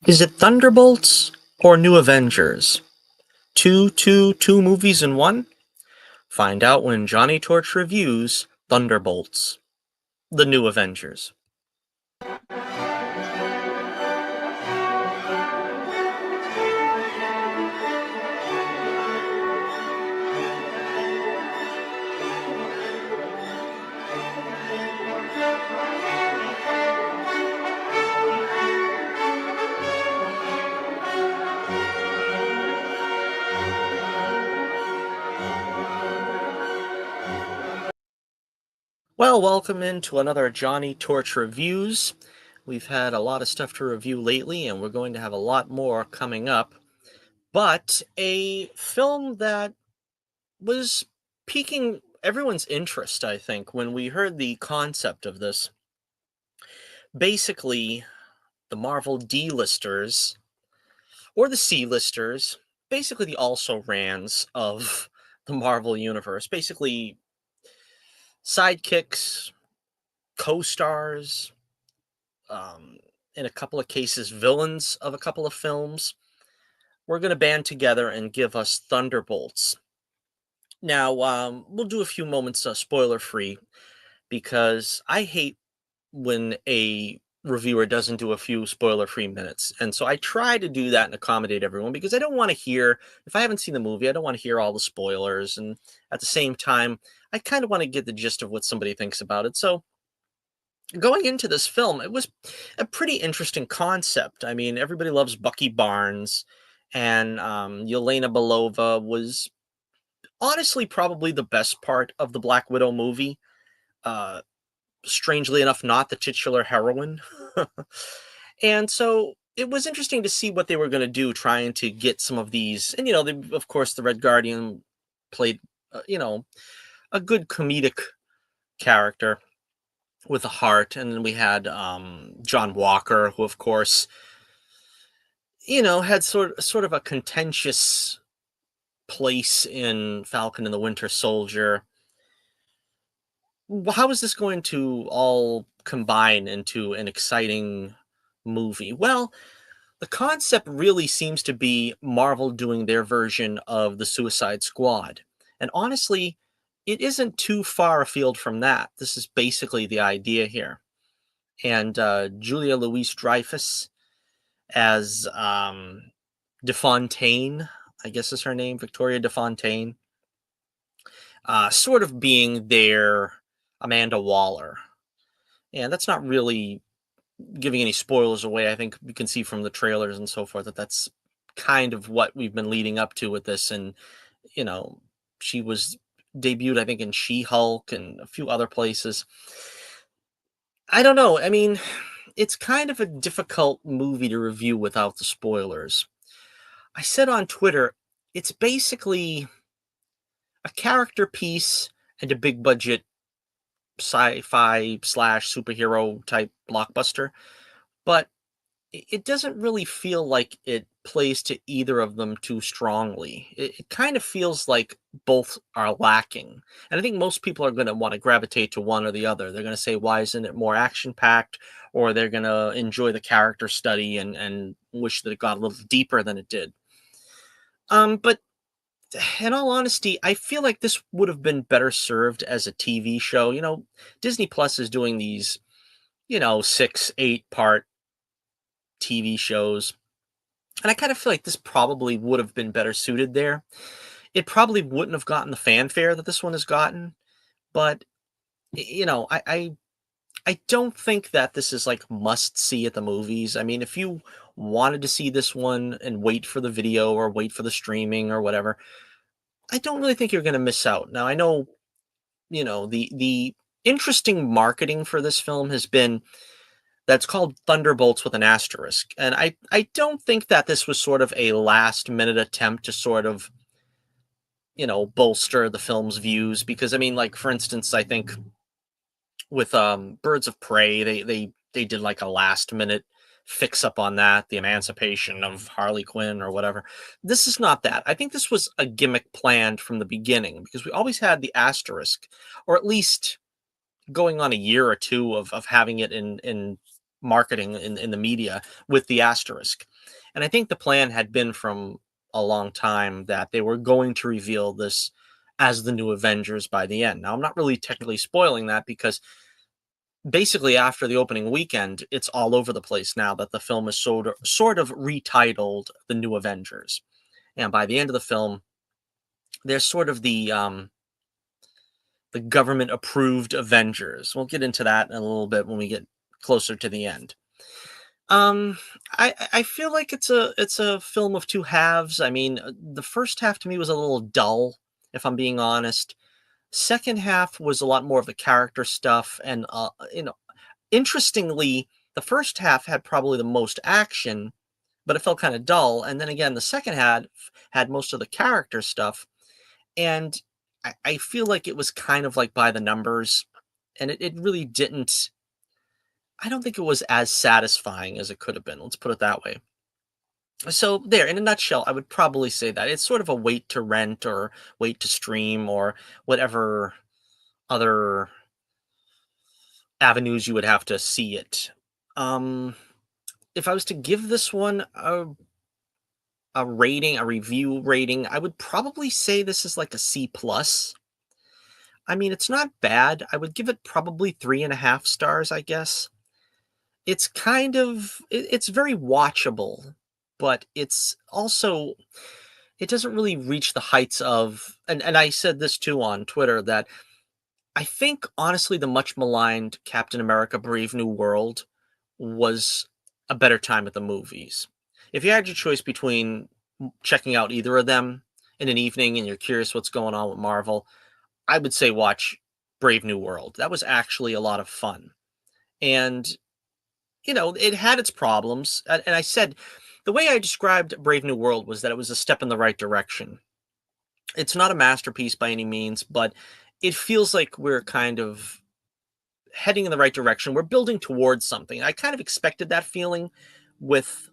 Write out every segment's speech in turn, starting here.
Is it Thunderbolts or New Avengers? Two movies in one? Find out when Johnny Torch reviews Thunderbolts, the New Avengers. Well, welcome into another Johnny Torch reviews. We've had a lot of stuff to review lately, and we're going to have a lot more coming up. But a film that was piquing everyone's interest, I think, when we heard the concept of this. Basically, the Marvel D-listers or the C-listers, basically the also-rans of the Marvel universe, basically sidekicks, co-stars, in a couple of cases, villains of a couple of films. We're going to band together and give us Thunderbolts. Now, we'll do a few moments spoiler-free because I hate when a reviewer doesn't do a few spoiler-free minutes. And so I try to do that and accommodate everyone because I don't want to hear, if I haven't seen the movie, I don't want to hear all the spoilers. And at the same time, I kind of want to get the gist of what somebody thinks about it. So going into this film, it was a pretty interesting concept. I mean, everybody loves Bucky Barnes, and Yelena Belova was honestly probably the best part of the Black Widow movie. Uh, Strangely enough, not the titular heroine. And so it was interesting to see what they were going to do, trying to get some of these. And, of course, the Red Guardian played, a good comedic character with a heart. And then we had John Walker, who, of course, had sort of a contentious place in Falcon and the Winter Soldier. How is this going to all combine into an exciting movie? Well, the concept really seems to be Marvel doing their version of the Suicide Squad. And honestly, it isn't too far afield from that. This is basically the idea here. And Julia Louise Dreyfus as DeFontaine, I guess is her name, Victoria DeFontaine, sort of being their Amanda Waller. And that's not really giving any spoilers away. I think we can see from the trailers and so forth that that's kind of what we've been leading up to with this. And, you know, she was debuted, I think, in She-Hulk and a few other places. I don't know. I mean, it's kind of a difficult movie to review without the spoilers. I said on Twitter, it's basically a character piece and a big budget sci-fi slash superhero type blockbuster, but it doesn't really feel like it plays to either of them too strongly. It kind of feels like both are lacking. And I think most people are going to want to gravitate to one or the other. They're going to say, why isn't it more action packed? Or they're going to enjoy the character study and wish that it got a little deeper than it did. But in all honesty, I feel like this would have been better served as a TV show. Disney Plus is doing these, 6, 8 part TV shows. And I kind of feel like this probably would have been better suited there. It probably wouldn't have gotten the fanfare that this one has gotten, but I don't think that this is like must see at the movies. I mean, if you wanted to see this one and wait for the video or wait for the streaming or whatever, I don't really think you're going to miss out. Now, I know, the interesting marketing for this film has been that's called Thunderbolts with an asterisk. And I don't think that this was sort of a last minute attempt to sort of, bolster the film's views. Because I mean, like, for instance, I think with Birds of Prey, they did like a last minute fix up on that, the emancipation of Harley Quinn or whatever. This is not that. I think this was a gimmick planned from the beginning because we always had the asterisk, or at least going on a year or two of having it in marketing in the media with the asterisk. And I think the plan had been from a long time that they were going to reveal this as the new Avengers by the end. Now, I'm not really technically spoiling that because basically after the opening weekend, it's all over the place now that the film is sort of retitled The New Avengers. And by the end of the film, there's sort of the government approved Avengers. We'll get into that in a little bit when we get closer to the end. Um, I feel like it's a film of two halves. I mean, the first half to me was a little dull, if I'm being honest. Second half was a lot more of the character stuff, and interestingly, the first half had probably the most action, but it felt kind of dull. And then again, the second had most of the character stuff, and I feel like it was kind of like by the numbers, and it really didn't. I don't think it was as satisfying as it could have been. Let's put it that way. So there, in a nutshell, I would probably say that it's sort of a wait to rent or wait to stream or whatever other avenues you would have to see it. Um, if I was to give this one a rating, a review rating, I would probably say this is like a C plus. I mean, it's not bad. I would give it probably 3.5 stars, I guess. It's kind of it's very watchable, but it's also it doesn't really reach the heights of, and I said this too on Twitter, that I think honestly the much maligned Captain America Brave New World was a better time at the movies. If you had your choice between checking out either of them in an evening and you're curious what's going on with Marvel, I would say watch Brave New World. That was actually a lot of fun. And it had its problems. And I said the way I described Brave New World was that it was a step in the right direction. It's not a masterpiece by any means, but it feels like we're kind of heading in the right direction. We're building towards something. I kind of expected that feeling with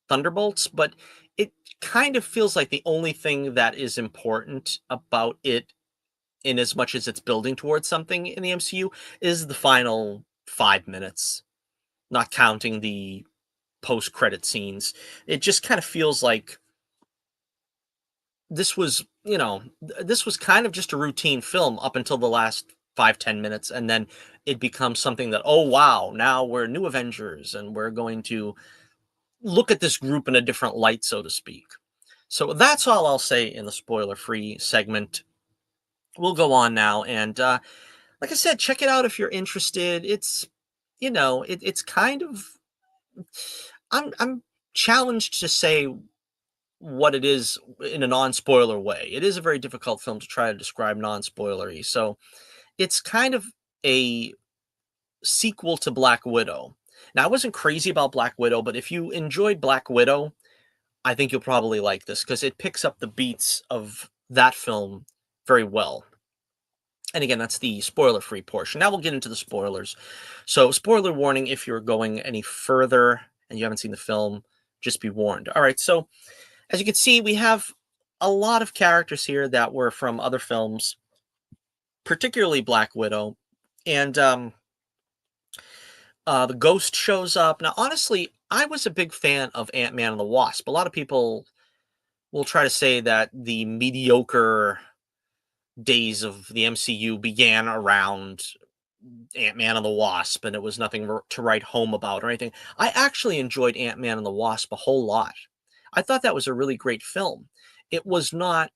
Thunderbolts, but it kind of feels like the only thing that is important about it, in as much as it's building towards something in the MCU, is the final 5 minutes, not counting the post-credit scenes. It just kind of feels like this was kind of just a routine film up until the last 5-10 minutes, and then it becomes something that, oh wow, now we're new Avengers and we're going to look at this group in a different light, so to speak. So that's all I'll say in the spoiler-free segment. We'll go on now, and like I said, check it out if you're interested. It's kind of, I'm challenged to say what it is in a non-spoiler way. It is a very difficult film to try to describe non-spoilery. So it's kind of a sequel to Black Widow. Now, I wasn't crazy about Black Widow, but if you enjoyed Black Widow, I think you'll probably like this because it picks up the beats of that film very well. And again, that's the spoiler-free portion. Now we'll get into the spoilers. So, spoiler warning, if you're going any further and you haven't seen the film, just be warned. All right, so as you can see, we have a lot of characters here that were from other films, particularly Black Widow. And the Ghost shows up. Now, honestly, I was a big fan of Ant-Man and the Wasp. A lot of people will try to say that the mediocre days of the MCU began around Ant-Man and the Wasp, and it was nothing to write home about or anything. I actually enjoyed Ant-Man and the Wasp a whole lot. I thought that was a really great film. It was not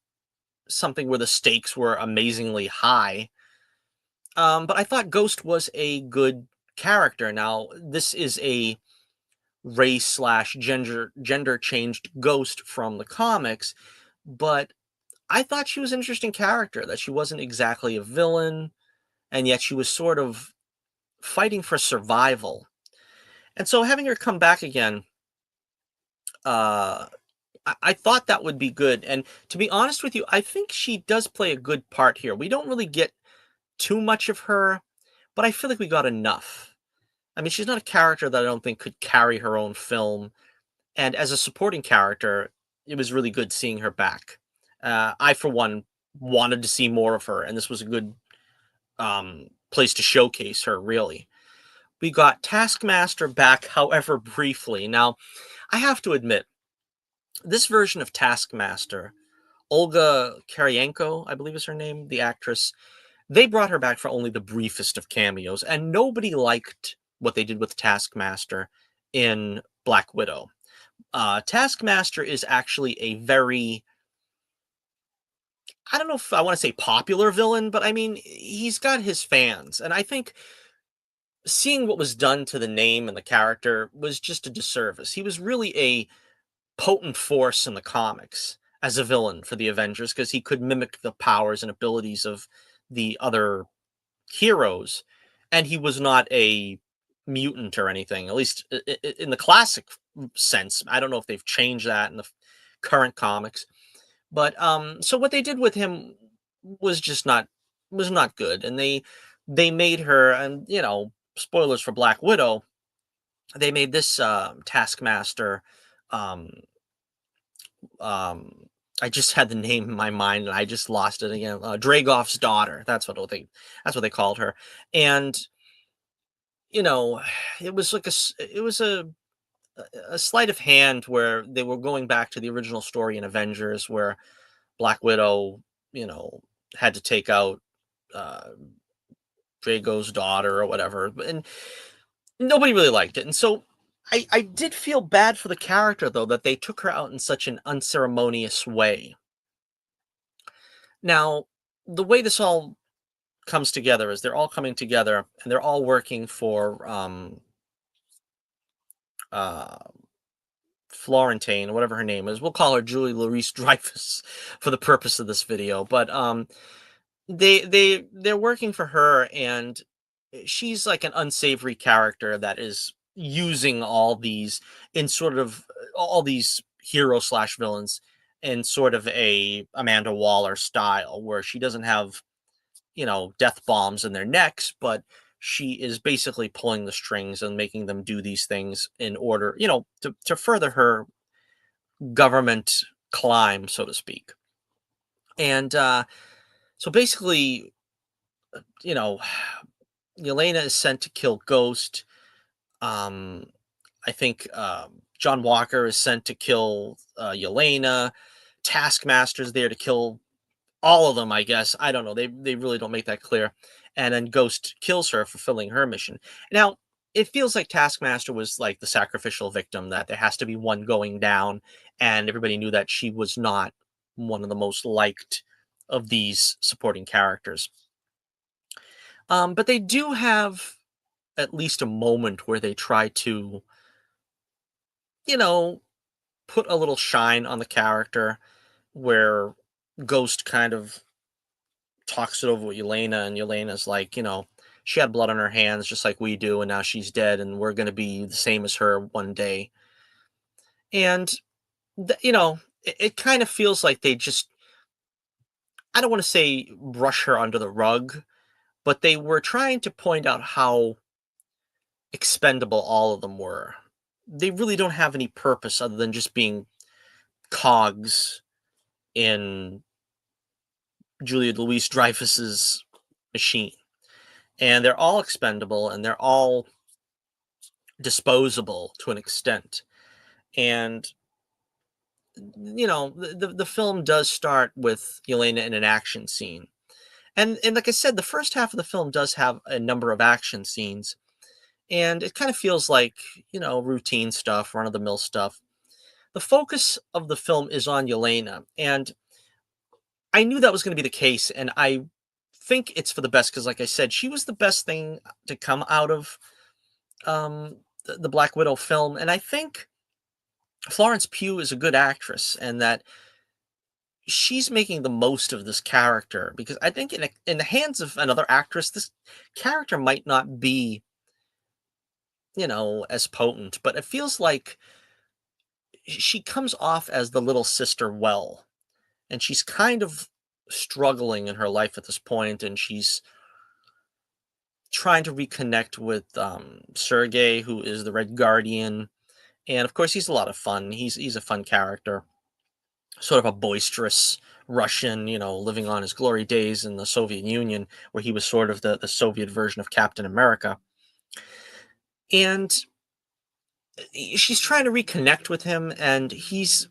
something where the stakes were amazingly high, but I thought Ghost was a good character. Now, this is a race slash gender changed Ghost from the comics, but I thought she was an interesting character, that she wasn't exactly a villain, and yet she was sort of fighting for survival. And so having her come back again, I thought that would be good. And to be honest with you, I think she does play a good part here. We don't really get too much of her, but I feel like we got enough. I mean, she's not a character that I don't think could carry her own film. And as a supporting character, it was really good seeing her back. I, for one, wanted to see more of her, and this was a good place to showcase her, really. We got Taskmaster back, however briefly. Now, I have to admit, this version of Taskmaster, Olga Karyenko, I believe is her name, the actress, they brought her back for only the briefest of cameos, and nobody liked what they did with Taskmaster in Black Widow. Taskmaster is actually a very, I don't know if I want to say popular villain, but I mean, he's got his fans. And I think seeing what was done to the name and the character was just a disservice. He was really a potent force in the comics as a villain for the Avengers because he could mimic the powers and abilities of the other heroes, and he was not a mutant or anything. At least in the classic sense. I don't know if they've changed that in the current comics, but so what they did with him was just not good, and they made her, and spoilers for Black Widow, they made this Taskmaster. Um, um, I just had the name in my mind and I just lost it again. Dragoff's daughter. That's what they called her. And you know, it was like it was a sleight of hand where they were going back to the original story in Avengers, where Black Widow, you know, had to take out uh, Drago's daughter or whatever, and nobody really liked it. And so I did feel bad for the character though that they took her out in such an unceremonious way. Now, the way this all comes together is they're all coming together and they're all working for uh Florentine, whatever her name is. We'll call her Julie Louise Dreyfus for the purpose of this video. But they're working for her, and she's like an unsavory character that is using all these in sort of all these hero slash villains in sort of a Amanda Waller style, where she doesn't have death bombs in their necks, but she is basically pulling the strings and making them do these things in order, to further her government climb, so to speak. And so basically, you know, Yelena is sent to kill Ghost. Um, I think John Walker is sent to kill Yelena. Taskmaster's there to kill all of them, I guess. I don't know. They really don't make that clear. And then Ghost kills her, fulfilling her mission. Now, it feels like Taskmaster was like the sacrificial victim, that there has to be one going down, and everybody knew that she was not one of the most liked of these supporting characters. But they do have at least a moment where they try to, you know, put a little shine on the character, where Ghost kind of talks it over with Yelena, and Yelena's like, she had blood on her hands just like we do, and now she's dead, and we're going to be the same as her one day. And, it kind of feels like they just, I don't want to say brush her under the rug, but they were trying to point out how expendable all of them were. They really don't have any purpose other than just being cogs in Julia Louise Dreyfus's machine. And they're all expendable and they're all disposable to an extent. And the film does start with Yelena in an action scene. And like I said, the first half of the film does have a number of action scenes. And it kind of feels like, routine stuff, run of the mill stuff. The focus of the film is on Yelena. And I knew that was going to be the case. And I think it's for the best because, like I said, she was the best thing to come out of the Black Widow film. And I think Florence Pugh is a good actress, and that she's making the most of this character, because I think in the hands of another actress, this character might not be, as potent, but it feels like she comes off as the little sister well, and she's kind of struggling in her life at this point, and she's trying to reconnect with Sergei, who is the Red Guardian, and of course he's a lot of fun. He's a fun character, sort of a boisterous Russian, living on his glory days in the Soviet Union, where he was sort of the Soviet version of Captain America. And she's trying to reconnect with him, and he's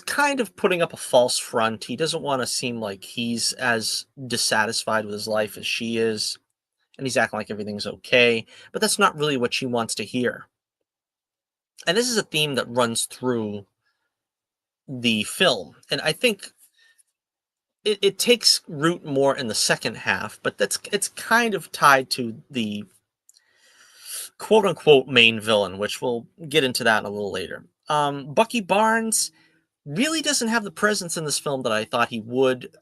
kind of putting up a false front. He doesn't want to seem like he's as dissatisfied with his life as she is, and he's acting like everything's okay, but that's not really what she wants to hear. And this is a theme that runs through the film, and I think it takes root more in the second half, but it's kind of tied to the quote unquote main villain, which we'll get into that a little later. Bucky Barnes really doesn't have the presence in this film that I thought he would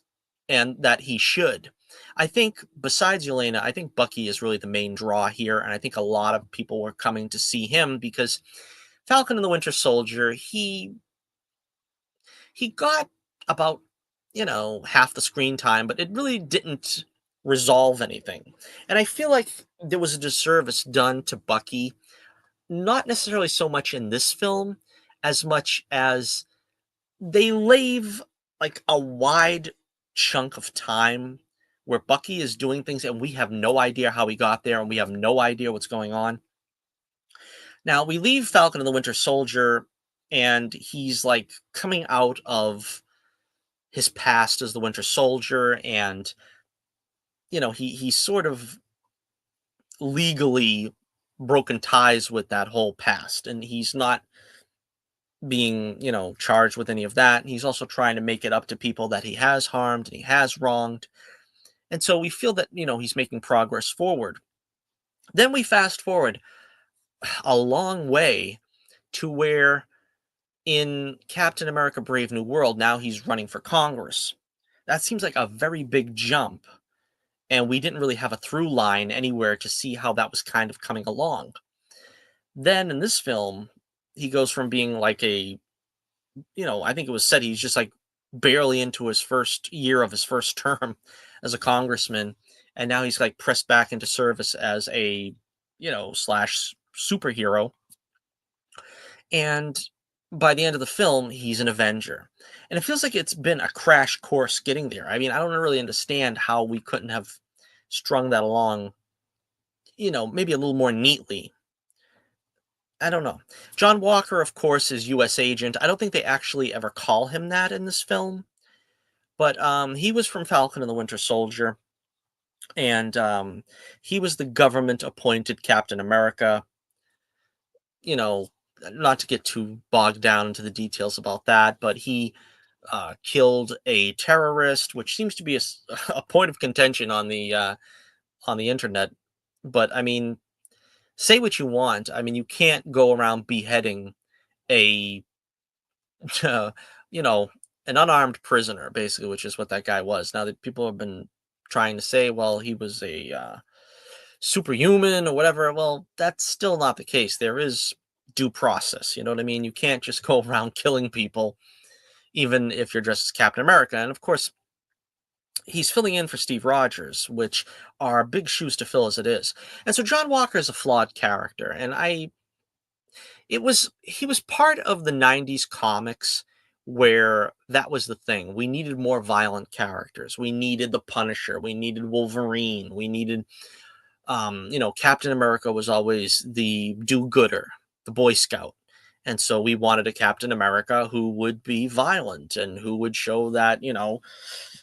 and that he should. I think besides Yelena, I think Bucky is really the main draw here, and I think a lot of people were coming to see him because Falcon and the Winter Soldier, he got about, half the screen time, but it really didn't resolve anything. And I feel like there was a disservice done to Bucky, not necessarily so much in this film as much as they leave like a wide chunk of time where Bucky is doing things and we have no idea how he got there and we have no idea what's going on. Now we leave Falcon and the Winter Soldier and he's like coming out of his past as the Winter Soldier, and he's sort of legally broken ties with that whole past, and he's not being charged with any of that. He's also trying to make it up to people that he has harmed and he has wronged, and so we feel that he's making progress forward. Then we fast forward a long way to where in Captain America Brave New World now he's running for Congress. That seems like a very big jump, and we didn't really have a through line anywhere to see how that was kind of coming along. Then in this film, he goes from being like I think it was said he's just like barely into his first year of his first term as a congressman, and now he's like pressed back into service as a, slash superhero. And by the end of the film, he's an Avenger. And it feels like it's been a crash course getting there. I mean, I don't really understand how we couldn't have strung that along, maybe a little more neatly. I don't know. John Walker, of course, is U.S. agent. I don't think they actually ever call him that in this film, but he was from Falcon and the Winter Soldier, and he was the government-appointed Captain America. You know, not to get too bogged down into the details about that, but he killed a terrorist, which seems to be a point of contention on the internet. But I mean, say what you want. I mean, you can't go around beheading a uh, you know, an unarmed prisoner, basically, which is what that guy was. Now that people have been trying to say, well, he was a superhuman or whatever. Well, that's still not the case. There is due process. You know what I mean? You can't just go around killing people, even if you're dressed as Captain America. And of course, he's filling in for Steve Rogers, which are big shoes to fill as it is. And so John Walker is a flawed character, and he was part of the 90s comics where that was the thing. We needed more violent characters. We needed the Punisher, we needed Wolverine, we needed Captain America was always the do-gooder, the Boy Scout. And so we wanted a Captain America who would be violent and who would show that,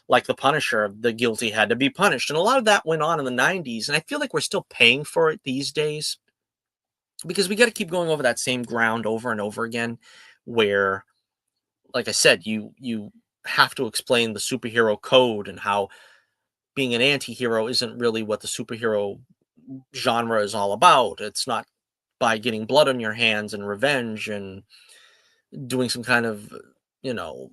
like the Punisher, the guilty had to be punished. And a lot of that went on in the 90s. And I feel like we're still paying for it these days because we got to keep going over that same ground over and over again where, like I said, you have to explain the superhero code and how being an anti-hero isn't really what the superhero genre is all about. It's not by getting blood on your hands and revenge and doing some kind of, you know,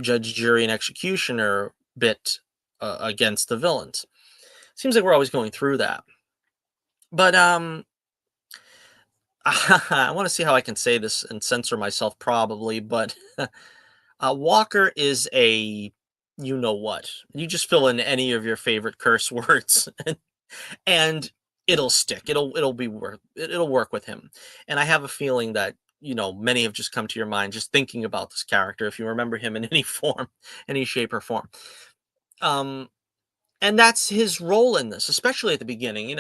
judge, jury, and executioner bit against the villains. Seems like we're always going through that. But I want to see how I can say this and censor myself probably, but Walker is a you know what. You just fill in any of your favorite curse words and it'll stick. It'll be work. It'll work with him. And I have a feeling that many have just come to your mind just thinking about this character if you remember him in any form, any shape or form. Um and that's his role in this, especially at the beginning.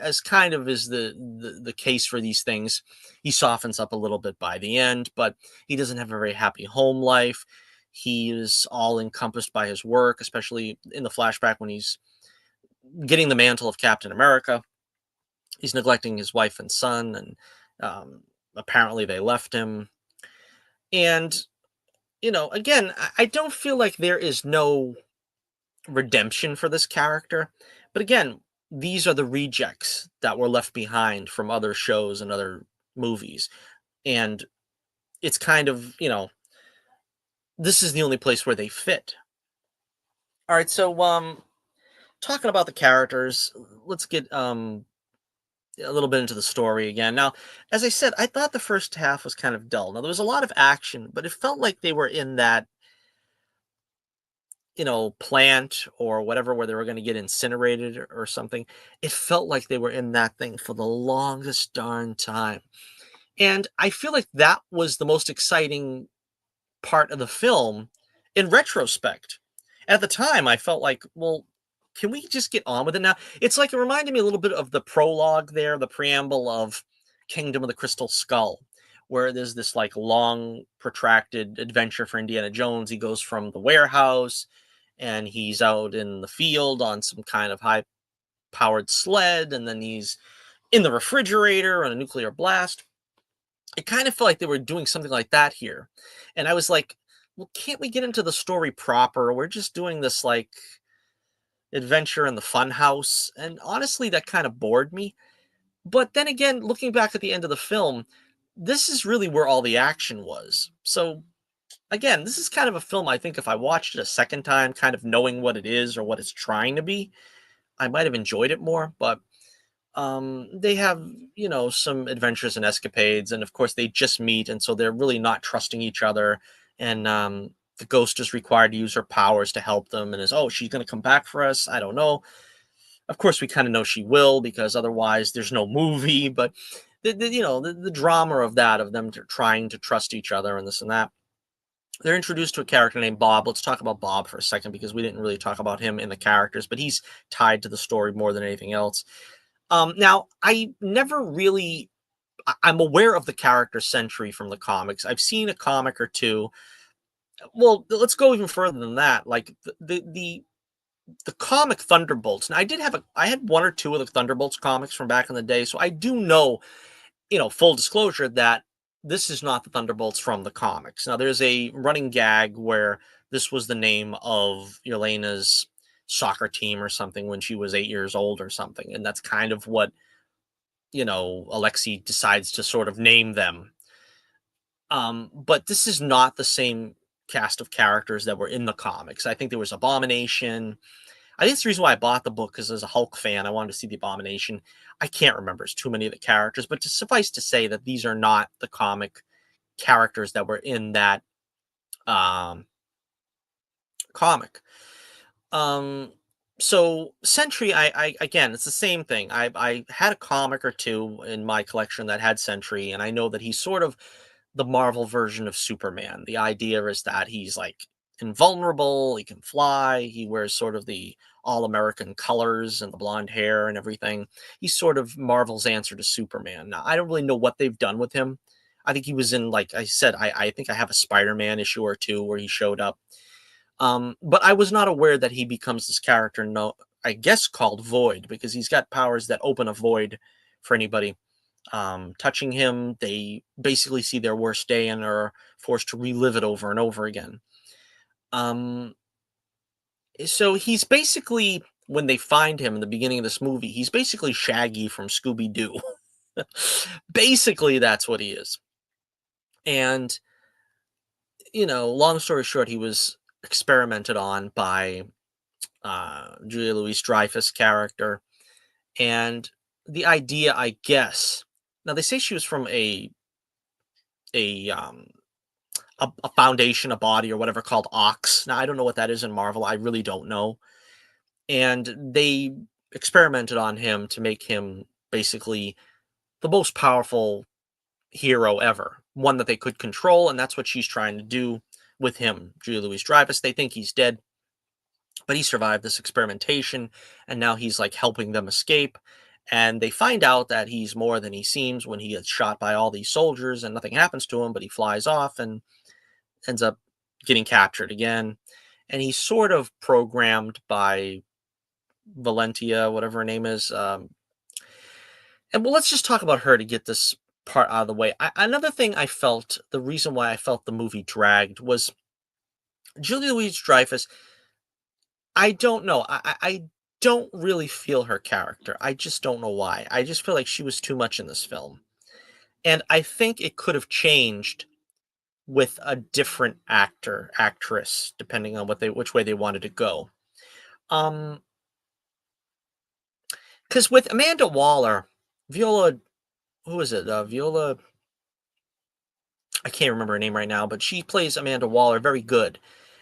As kind of is the case for these things, he softens up a little bit by the end, but he doesn't have a very happy home life. He is all encompassed by his work, especially in the flashback when he's getting the mantle of Captain America. He's neglecting his wife and son, and apparently they left him. And again, I don't feel like there is no redemption for this character. But again, these are the rejects that were left behind from other shows and other movies. And it's kind of, this is the only place where they fit. All right, so talking about the characters, let's get a little bit into the story again. Now, as I said, I thought the first half was kind of dull. Now there was a lot of action, but it felt like they were in that plant or whatever where they were going to get incinerated or something. It felt like they were in that thing for the longest darn time. And I feel like that was the most exciting part of the film in retrospect. At the time, I felt like, well, can we just get on with it now? It's like it reminded me a little bit of the prologue there, the preamble of Kingdom of the Crystal Skull, where there's this like long, protracted adventure for Indiana Jones. He goes from the warehouse and he's out in the field on some kind of high powered sled, and then he's in the refrigerator on a nuclear blast. It kind of felt like they were doing something like that here. And I was like, well, can't we get into the story proper? We're just doing this like adventure in the fun house. And honestly, that kind of bored me. But then again, looking back at the end of the film, this is really where all the action was. So again, this is kind of a film I think if I watched it a second time, kind of knowing what it is or what it's trying to be, I might have enjoyed it more. But they have, some adventures and escapades, and of course they just meet, and so they're really not trusting each other. And the ghost is required to use her powers to help them, and is, oh, she's going to come back for us. I don't know. Of course, we kind of know she will because otherwise there's no movie. But the drama of that, of them trying to trust each other and this and that. They're introduced to a character named Bob. Let's talk about Bob for a second because we didn't really talk about him in the characters, but he's tied to the story more than anything else. Now, I never really. I'm aware of the character Sentry from the comics. I've seen a comic or two. Well, let's go even further than that. Like the comic Thunderbolts. Now, I had one or two of the Thunderbolts comics from back in the day, so I do know, full disclosure that this is not the Thunderbolts from the comics. Now, there's a running gag where this was the name of Yelena's soccer team or something when she was 8 years old or something, and that's kind of what Alexei decides to sort of name them. But this is not the same cast of characters that were in the comics. I think there was Abomination. I think it's the reason why I bought the book, because as a Hulk fan, I wanted to see the Abomination. I can't remember. It's too many of the characters, but to suffice to say that these are not the comic characters that were in that um, comic. Um, so Sentry, I again, it's the same thing. I had a comic or two in my collection that had Sentry, and I know that he's sort of the Marvel version of Superman. The idea is that he's like invulnerable, he can fly, he wears sort of the all-American colors and the blonde hair and everything. He's sort of Marvel's answer to Superman. Now, I don't really know what they've done with him. I think he was in, like I said, I think I have a Spider-Man issue or two where he showed up. But I was not aware that he becomes this character, no, I guess called Void, because he's got powers that open a void for anybody touching him. They basically see their worst day and are forced to relive it over and over again. Um, so he's basically, when they find him in the beginning of this movie, he's basically Shaggy from Scooby Doo. Basically, that's what he is. And, long story short, he was experimented on by Julia Louis-Dreyfus character. And the idea, I guess, now they say she was from a um, a foundation, a body, or whatever called Ox. Now I don't know what that is in Marvel. I really don't know. And they experimented on him to make him basically the most powerful hero ever, one that they could control, and that's what she's trying to do with him, Julia Louis-Dreyfus. They think he's dead. but he survived this experimentation, and now he's like helping them escape. And they find out that he's more than he seems when he gets shot by all these soldiers, and nothing happens to him, but he flies off and ends up getting captured again. And he's sort of programmed by Valentia, whatever her name is. And well, let's just talk about her to get this part out of the way. Another thing I felt, the reason why I felt the movie dragged was Julia Louise Dreyfus. I don't know. I don't really feel her character. I just don't know why. I just feel like she was too much in this film. And I think it could have changed with a different actress, depending on which way they wanted to go. Um, because with Amanda Waller, Viola, who is it? Viola, I can't remember her name right now, but she plays Amanda Waller very good.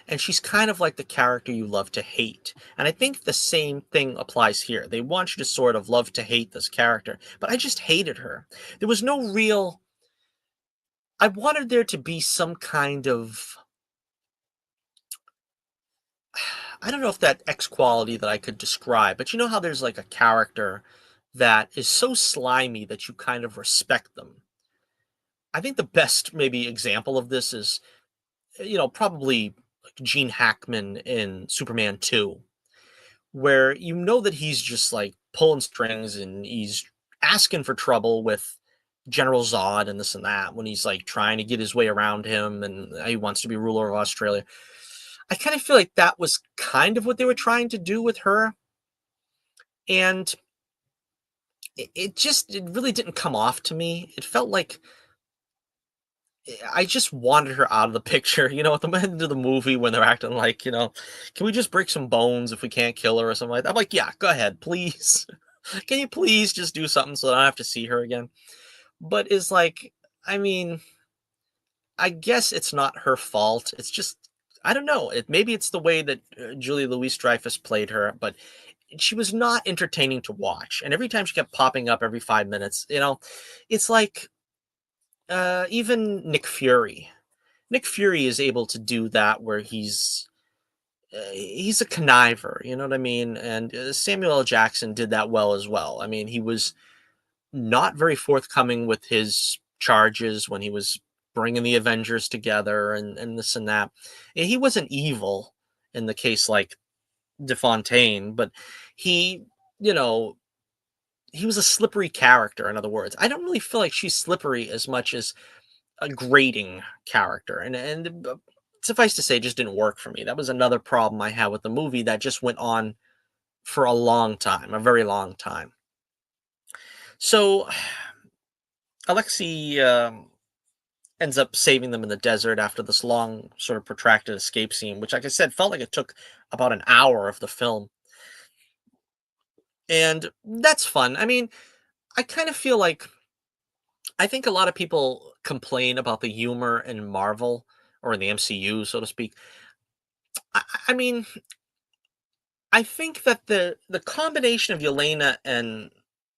And she's kind of like the character you love to hate. And I think the same thing applies here. They want you to sort of love to hate this character, but I just hated her. There was no real. I wanted there to be some kind of. I don't know if that X quality that I could describe, but you know how there's like a character that is so slimy that you kind of respect them. I think the best maybe example of this is, probably like Gene Hackman in Superman 2, where you know that he's just like pulling strings and he's asking for trouble with General Zod and this and that when he's like trying to get his way around him and he wants to be ruler of Australia. I kind of feel like that was kind of what they were trying to do with her. And it really didn't come off to me. It felt like I just wanted her out of the picture, at the end of the movie when they're acting like, can we just break some bones if we can't kill her or something like that? I'm like, yeah, go ahead, please. Can you please just do something so that I don't have to see her again? But it's like, I mean, I guess it's not her fault. It's just, I don't know. Maybe it's the way that Julia Louis Dreyfus played her, but she was not entertaining to watch. And every time she kept popping up every 5 minutes, it's like even Nick Fury. Nick Fury is able to do that where he's a conniver, you know what I mean? And Samuel L. Jackson did that well as well. I mean, he was not very forthcoming with his charges when he was bringing the Avengers together and this and that. And he wasn't evil in the case like DeFontaine, but he, you know, he was a slippery character, in other words. I don't really feel like she's slippery as much as a grating character. And suffice to say, it just didn't work for me. That was another problem I had with the movie that just went on for a long time, a very long time. So Alexei ends up saving them in the desert after this long, sort of protracted escape scene, which, like I said, felt like it took about an hour of the film. And that's fun. I mean, I kind of feel like I think a lot of people complain about the humor in Marvel or in the MCU, so to speak. I mean, I think that the combination of Yelena and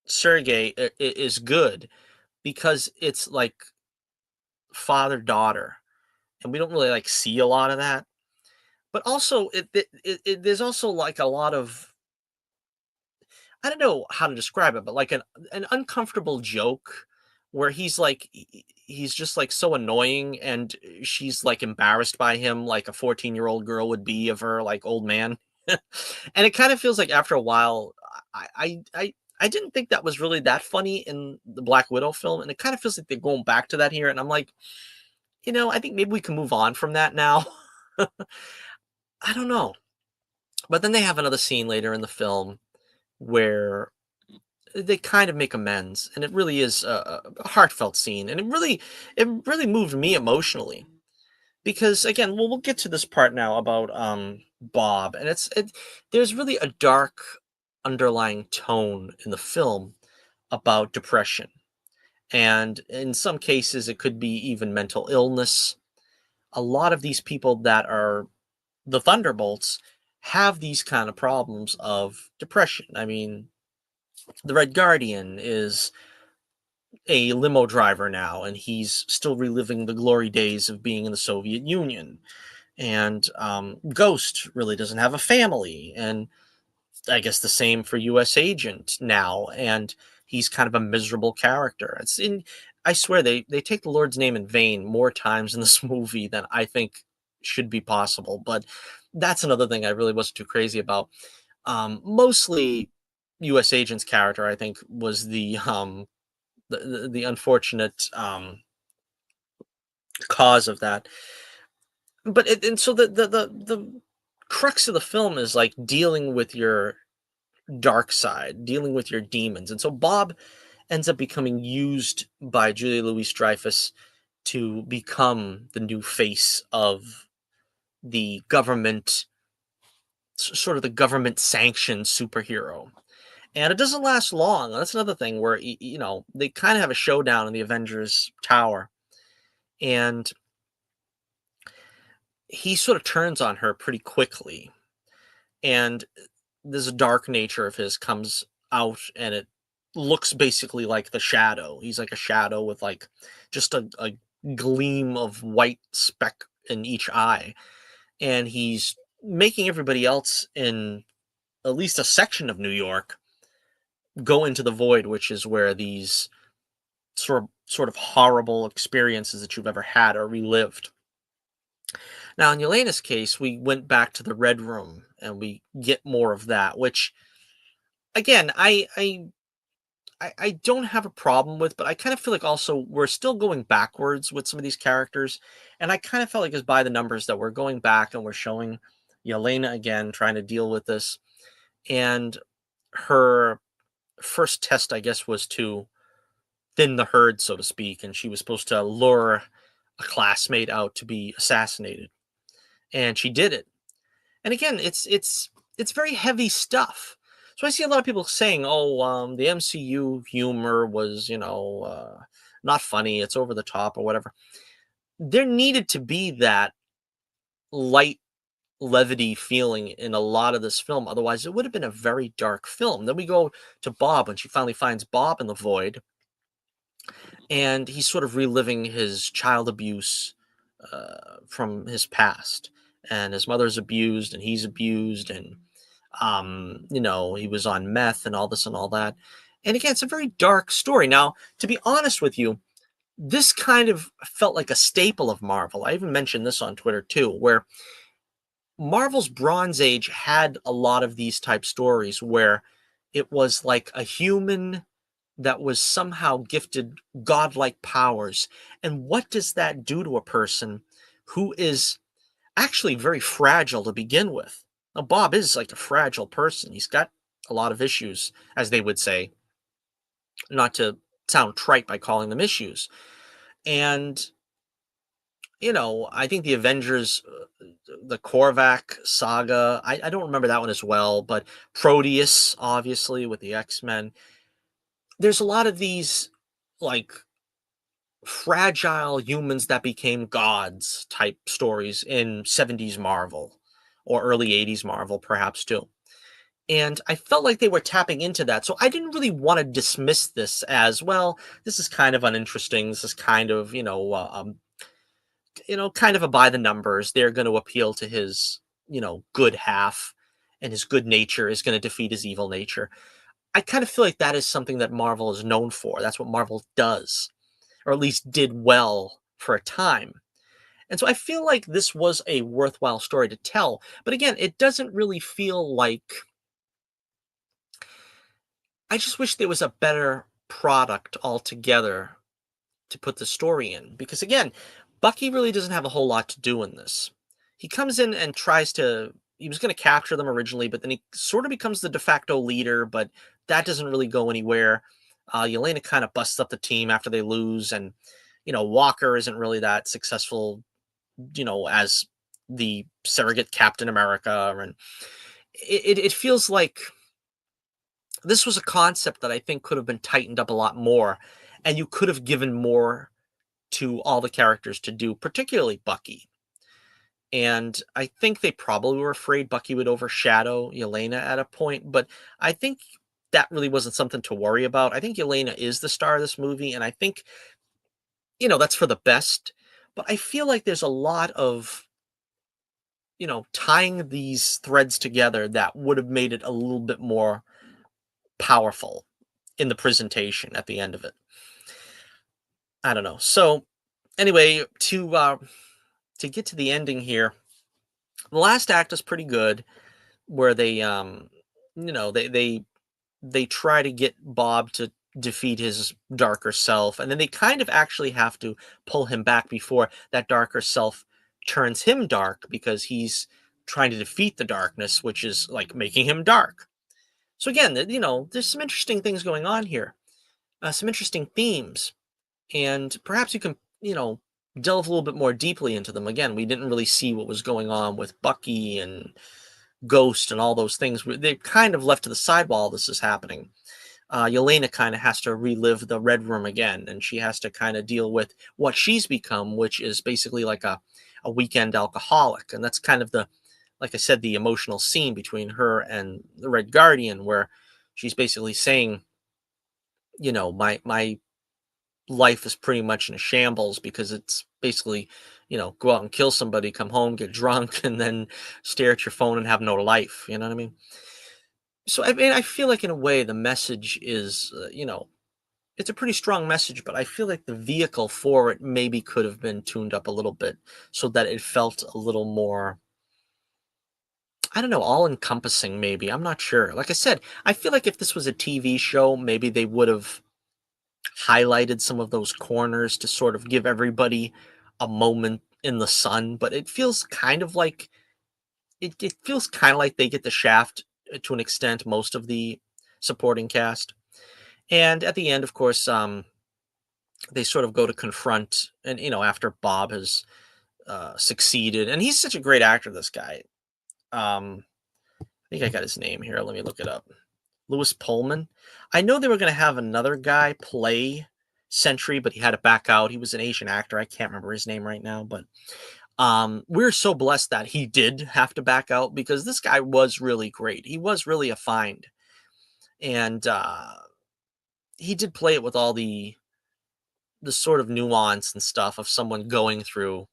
Sergey is good because it's like father daughter, and we don't really like see a lot of that. But also, there's also like a lot of I don't know how to describe it, but like an uncomfortable joke where he's just like so annoying and she's like embarrassed by him like a 14-year-old girl would be of her like old man. And it kind of feels like after a while I didn't think that was really that funny in the Black Widow film, and it kind of feels like they're going back to that here, and I'm like, I think maybe we can move on from that now. I don't know. But then they have another scene later in the film where they kind of make amends, and it really is a heartfelt scene, and it really moved me emotionally because again, we'll get to this part now about Bob, and there's really a dark underlying tone in the film about depression, and in some cases it could be even mental illness. A lot of these people that are the Thunderbolts have these kind of problems of depression. I mean, the Red Guardian is a limo driver now, and he's still reliving the glory days of being in the Soviet Union. and Ghost really doesn't have a family, and I guess the same for U.S. Agent now, and he's kind of a miserable character. It's in. I swear they take the Lord's name in vain more times in this movie than I think should be possible. But that's another thing I really wasn't too crazy about. Mostly, U.S. Agent's character, I think, was the unfortunate cause of that. But and so the crux of the film is like dealing with your dark side, dealing with your demons. And so Bob ends up becoming used by Julia Louis Dreyfus to become the new face of the government, sort of the government sanctioned superhero. And it doesn't last long. That's another thing where, they kind of have a showdown in the Avengers Tower. And he sort of turns on her pretty quickly. And this dark nature of his comes out, and it looks basically like the Shadow. He's like a shadow with like just a gleam of white speck in each eye, and he's making everybody else in at least a section of New York go into the void, which is where these sort of horrible experiences that you've ever had are relived. Now, in Yelena's case, we went back to the Red Room, and we get more of that, which again, I don't have a problem with, but I kind of feel like also we're still going backwards with some of these characters, and I kind of felt like it's by the numbers that we're going back and we're showing Yelena again trying to deal with this, and her first test, I guess, was to thin the herd, so to speak, and she was supposed to lure a classmate out to be assassinated, and she did it. And again, it's very heavy stuff. So I see a lot of people saying, "Oh, the MCU humor was, not funny. It's over the top or whatever." There needed to be that light levity feeling in a lot of this film. Otherwise, it would have been a very dark film. Then we go to Bob when she finally finds Bob in the void, and he's sort of reliving his child abuse from his past, and his mother's abused, and he's abused, and he was on meth and all this and all that. And again, it's a very dark story. Now, to be honest with you, this kind of felt like a staple of Marvel. I even mentioned this on Twitter too, where Marvel's Bronze Age had a lot of these type stories where it was like a human that was somehow gifted godlike powers. And what does that do to a person who is actually very fragile to begin with? Now, Bob is like a fragile person. He's got a lot of issues, as they would say, not to sound trite by calling them issues. And, I think the Avengers, the Korvac saga, I don't remember that one as well, but Proteus, obviously, with the X-Men. There's a lot of these, like, fragile humans that became gods type stories in 70s Marvel or early 80s Marvel, perhaps too. And I felt like they were tapping into that. So I didn't really want to dismiss this as, well, this is kind of uninteresting. This is kind of, kind of a by the numbers. They're going to appeal to his, good half, and his good nature is going to defeat his evil nature. I kind of feel like that is something that Marvel is known for. That's what Marvel does, or at least did well for a time. And so I feel like this was a worthwhile story to tell. But again, it doesn't really feel like, I just wish there was a better product altogether to put the story in. Because again, Bucky really doesn't have a whole lot to do in this. He comes in and he was going to capture them originally, but then he sort of becomes the de facto leader, but that doesn't really go anywhere. Yelena kind of busts up the team after they lose, and, Walker isn't really that successful, as the surrogate Captain America. And it feels like this was a concept that I think could have been tightened up a lot more, and you could have given more to all the characters to do, particularly Bucky. And I think they probably were afraid Bucky would overshadow Yelena at a point, but I think that really wasn't something to worry about. I think Yelena is the star of this movie, and I think, that's for the best. But I feel like there's a lot of tying these threads together that would have made it a little bit more powerful in the presentation at the end of it. I don't know. So anyway, to get to the ending here, the last act is pretty good, where they try to get Bob to defeat his darker self, and then they kind of actually have to pull him back before that darker self turns him dark, because he's trying to defeat the darkness, which is like making him dark. So again, there's some interesting things going on here, some interesting themes, and perhaps you can, delve a little bit more deeply into them. Again, we didn't really see what was going on with Bucky and Ghost and all those things. They kind of left to the side while this is happening. Yelena kind of has to relive the Red Room again, and she has to kind of deal with what she's become, which is basically like a weekend alcoholic. And that's kind of like I said, the emotional scene between her and the Red Guardian, where she's basically saying, my life is pretty much in a shambles, because it's basically, go out and kill somebody, come home, get drunk, and then stare at your phone and have no life. You know what I mean? So I mean, I feel like in a way the message is, it's a pretty strong message, but I feel like the vehicle for it maybe could have been tuned up a little bit so that it felt a little more, I don't know, all encompassing, maybe. I'm not sure. Like I said, I feel like if this was a TV show, maybe they would have highlighted some of those corners to sort of give everybody a moment in the sun, but it feels kind of like it feels kind of like they get the shaft, to an extent, most of the supporting cast. And at the end, of course, they sort of go to confront, and after Bob has succeeded, and he's such a great actor, this guy. I think I got his name here. Let me look it up. Lewis Pullman. I know they were going to have another guy play Sentry, but he had to back out. He was an Asian actor. I can't remember his name right now, but we're so blessed that he did have to back out, because this guy was really great. He was really a find, and he did play it with all the sort of nuance and stuff of someone going through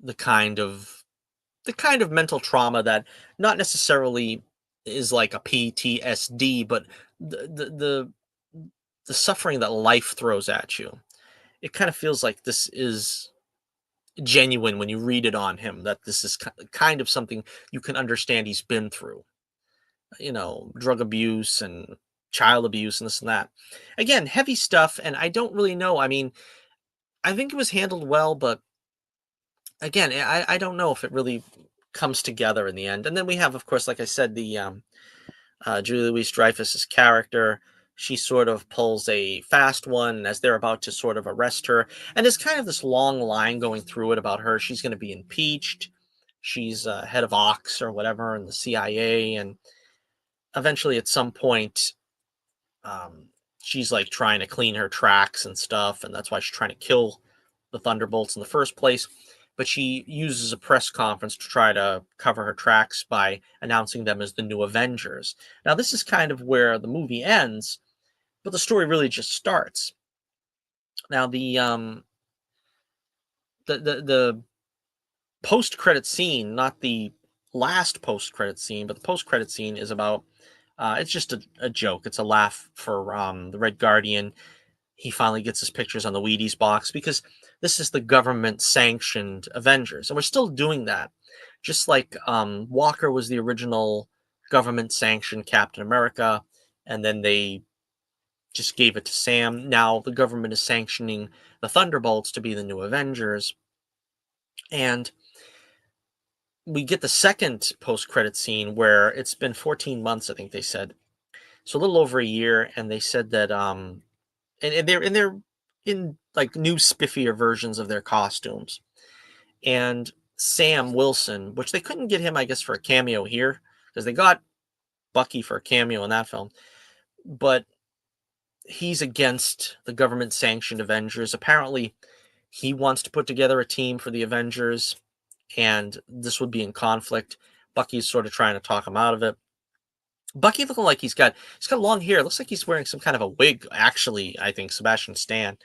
the kind of mental trauma that not necessarily is like a PTSD, but the suffering that life throws at you. It kind of feels like this is genuine when you read it on him, that this is kind of something you can understand he's been through. Drug abuse and child abuse and this and that. Again, heavy stuff, and I don't really know. I mean, I think it was handled well, but again, I don't know if it really comes together in the end. And then we have, of course, like I said, the Julie Louis-Dreyfus's character. She sort of pulls a fast one as they're about to sort of arrest her, and there's kind of this long line going through it about her. She's going to be impeached. She's head of Ox or whatever in the CIA, and eventually, at some point, um, she's like trying to clean her tracks and stuff, and that's why she's trying to kill the Thunderbolts in the first place. But she uses a press conference to try to cover her tracks by announcing them as the new Avengers. Now, this is kind of where the movie ends, but the story really just starts. Now, the post credit scene, not the last post credit scene, but the post credit scene is about. It's just a joke. It's a laugh for the Red Guardian. He finally gets his pictures on the Wheaties box, because this is the government sanctioned Avengers, and we're still doing that. Just like Walker was the original government sanctioned Captain America, and then they just gave it to Sam. Now the government is sanctioning the Thunderbolts to be the new Avengers, and we get the second post-credit scene where it's been 14 months, I think they said, so a little over a year, and they said that and they're in like new spiffier versions of their costumes. And Sam Wilson, which they couldn't get him, I guess, for a cameo here, because they got Bucky for a cameo in that film, but he's against the government sanctioned Avengers. Apparently, he wants to put together a team for the Avengers, and this would be in conflict. Bucky's sort of trying to talk him out of it. Bucky looking like he's got long hair. It looks like he's wearing some kind of a wig. Actually, I think Sebastian Stan.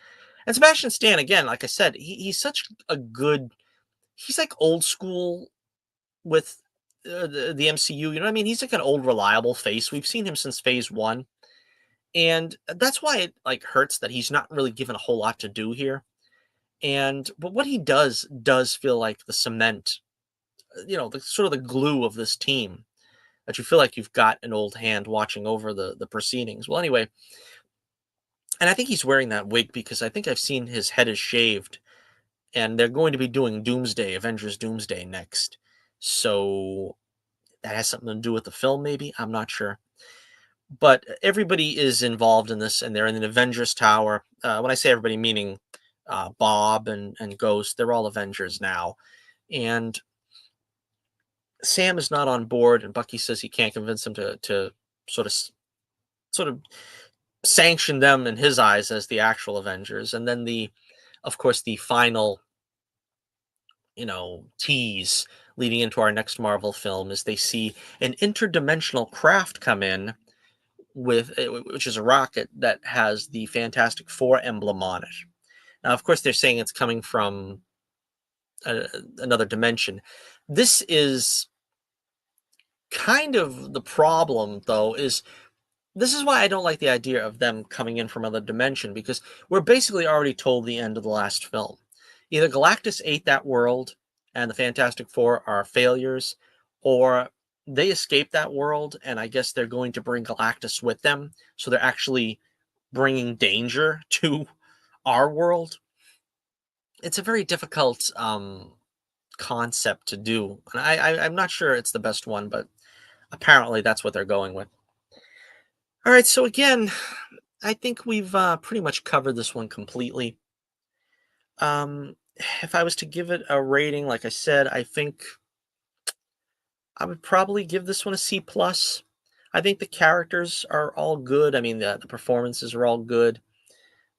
And Sebastian Stan, again, like I said, he's such a good. He's like old school with the MCU. You know what I mean? He's like an old reliable face. We've seen him since Phase 1, and that's why it like hurts that he's not really given a whole lot to do here. And but what he does feel like the cement, the sort of the glue of this team, that you feel like you've got an old hand watching over the proceedings. Well, anyway, and I think he's wearing that wig because I think I've seen his head is shaved, and they're going to be doing Doomsday, Avengers Doomsday next. So that has something to do with the film, maybe. I'm not sure. But everybody is involved in this, and they're in the Avengers Tower. When I say everybody, meaning Bob and Ghost, they're all Avengers now. And Sam is not on board, and Bucky says he can't convince him to sort of sort of sanction them in his eyes as the actual Avengers. And then of course, the final, tease leading into our next Marvel film is they see an interdimensional craft come in which is a rocket that has the Fantastic Four emblem on it. Now, of course, they're saying it's coming from another dimension. This is kind of the problem, though, is this is why I don't like the idea of them coming in from another dimension, because we're basically already told the end of the last film. Either Galactus ate that world and the Fantastic Four are failures, or they escape that world and I guess they're going to bring Galactus with them. So they're actually bringing danger to our world. It's a very difficult concept to do. And I'm not sure it's the best one, but apparently that's what they're going with. All right, so again, I think we've pretty much covered this one completely. If I was to give it a rating, like I said, I think I would probably give this one a C plus. I think the characters are all good. I mean, the performances are all good.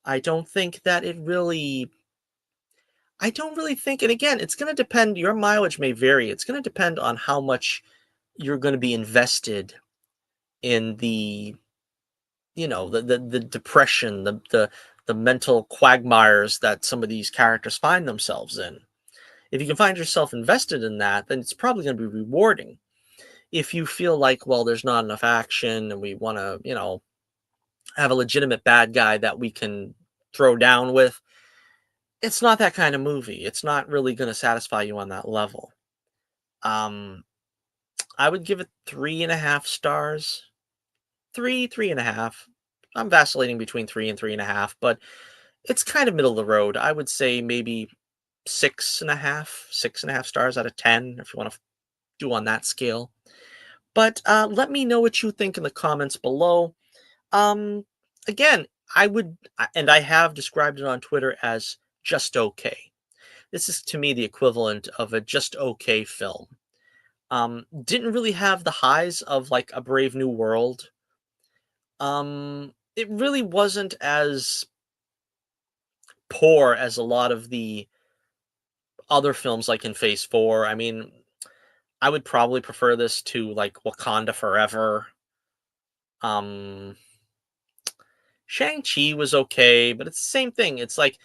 I don't think that it really. I don't really think, and again, it's going to depend. Your mileage may vary. It's going to depend on how much you're going to be invested in the depression, the mental quagmires that some of these characters find themselves in. If you can find yourself invested in that, then it's probably going to be rewarding. If you feel like, well, there's not enough action and we want to, have a legitimate bad guy that we can throw down with, it's not that kind of movie. It's not really going to satisfy you on that level. Um, I would give it 3.5 stars. Three and a half. I'm vacillating between 3 and 3.5, but it's kind of middle of the road. I would say maybe 6.5 stars out of 10, if you want to do on that scale. But let me know what you think in the comments below. Again, and I have described it on Twitter as just okay. This is to me the equivalent of a just okay film. Didn't really have the highs of like a Brave New World. It really wasn't as poor as a lot of the other films like in Phase 4. I mean, I would probably prefer this to like Wakanda Forever. Shang-Chi was okay, but it's the same thing. It's like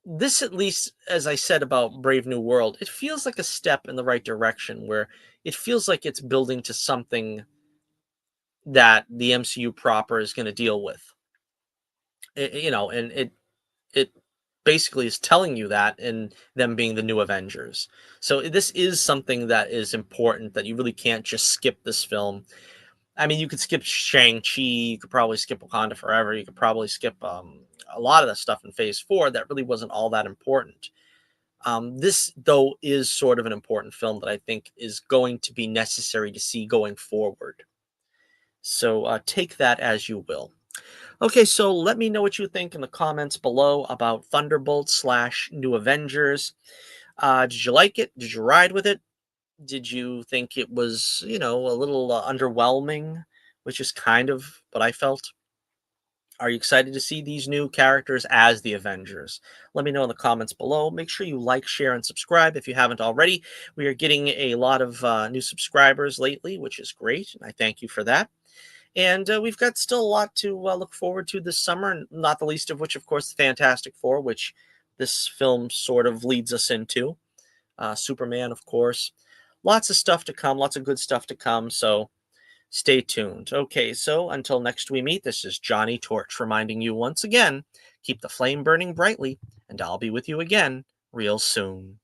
this, at least, as I said about Brave New World, it feels like a step in the right direction where it feels like it's building to something that the MCU proper is going to deal with. And it basically is telling you that in them being the new Avengers. So this is something that is important, that you really can't just skip this film. I mean, you could skip Shang-Chi, you could probably skip Wakanda Forever, you could probably skip a lot of the stuff in Phase 4 that really wasn't all that important. This, though, is sort of an important film that I think is going to be necessary to see going forward. So take that as you will. Okay, so let me know what you think in the comments below about Thunderbolts / New Avengers. Did you like it? Did you ride with it? Did you think it was, a little underwhelming, which is kind of what I felt? Are you excited to see these new characters as the Avengers? Let me know in the comments below. Make sure you like, share, and subscribe if you haven't already. We are getting a lot of new subscribers lately, which is great, and I thank you for that. And we've got still a lot to look forward to this summer, not the least of which, of course, the Fantastic Four, which this film sort of leads us into. Superman, of course. lots of stuff to come, lots of good stuff to come. So stay tuned. Okay, so until next we meet, this is Johnny Torch reminding you once again, keep the flame burning brightly, and I'll be with you again real soon.